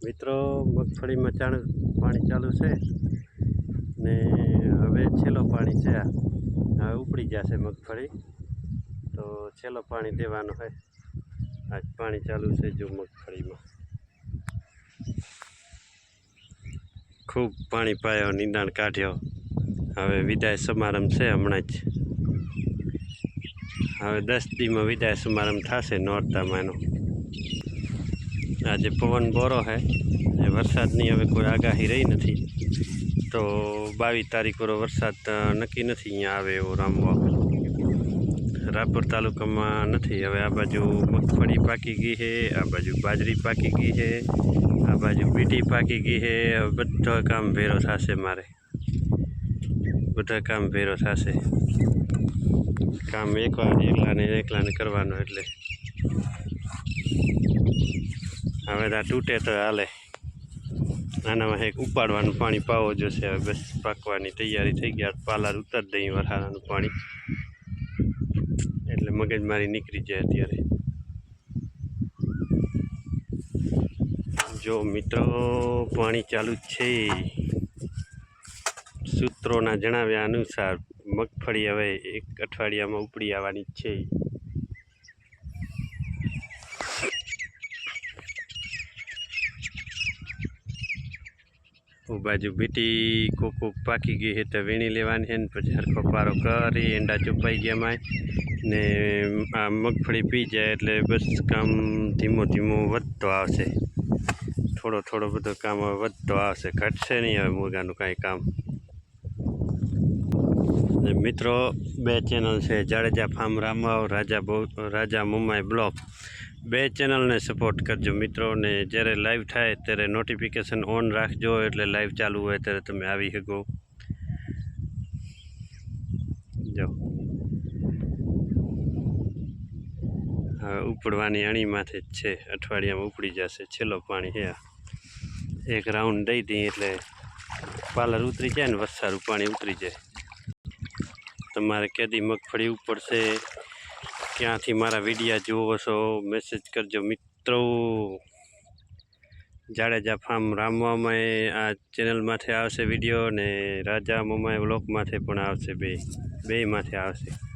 મિત્રો મગફળીમાં પાણી ચાલુ છે ને હવે છેલ્લો પાણી છે હવે ઉપડી જશે મગફળી તો છેલ્લો પાણી દેવાનું હોય આજ પાણી ચાલુ છે જો મગફળીમાં ખૂબ પાણી પાયો નિંદાણ કાઢ્યો હવે વિદાય સમારંભ છે હમણાં જ હવે 10 દીમાં વિદાય સમારંભ થશે નોરતામાં એનો આજે પવન બોરો है વરસાદની હવે કોઈ આગાહી રહી નથી તો 22 તારીખ પર વરસાદ નક્કી નથી અહીંયા આવે એવો રાપર તાલુકામાં નથી હવે આ બાજુ મગફળી પાકી ગઈ છે આ બાજુ બાજરી પાકી ગઈ છે આ બાજુ બીટી પાકી ગઈ છે બધા કામ ભેરો થશે મારે બધા કામ ભેરો થશે કામ એકલાને કરવાનું એટલે હવે આ તૂટે તો હાલે આનામાં એક ઉપાડવાનું પાણી પાવો જોશે હવે બસ પાકવાની તૈયારી થઈ ગયા પાલાર ઉતાર દઈ વરસાદનું પાણી એટલે મગજમારી નીકળી જાય અત્યારે જો મિત્રો પાણી ચાલુ જ છે સૂત્રોના જણાવ્યા અનુસાર મગફળી હવે 1 અઠવાડિયામાં ઉપડી આવવાની જ છે બાજુ બીટી કોક પાકી ગઈ છે તો વીણી લેવાની છે ને પછી હરખો પારો કરી એંડા ચૂપાઈ ગયા ને આ મગફળી પી જાય એટલે બસ કામ ધીમો વધતો આવશે થોડો બધો કામ હવે વધતો આવશે ઘટશે નહીં હવે મુરગાનું કાંઈ કામ મિત્રો 2 ચેનલ છે જાડેજા ફાર્મ રામવાવ રાજા મુંબઈ બ્લોક 2 ચેનલને સપોર્ટ કરજો મિત્રો ને જ્યારે લાઈવ થાય ત્યારે નોટિફિકેશન ઓન રાખજો એટલે લાઈવ ચાલુ હોય ત્યારે તમે આવી શકો જો હવે ઉપડવાની અણીમાંથી જ છે અઠવાડિયામાં ઉપડી જશે છેલ્લો પાણી છે એક રાઉન્ડ દઈ દઈએ એટલે પાલર ઉતરી જાય ને વસારું પાણી ઉતરી જાય તમારે કેદી મગફળી ઉપડશે ક્યાંથી મારા વિડીયા જુઓ છો મેસેજ કરજો મિત્રો જાડેજા ફાર્મ રામવામાં આ ચેનલમાંથી આવશે વિડીયો ને રાજા મુંબઈ બ્લોકમાંથી પણ આવશે બેમાંથી આવશે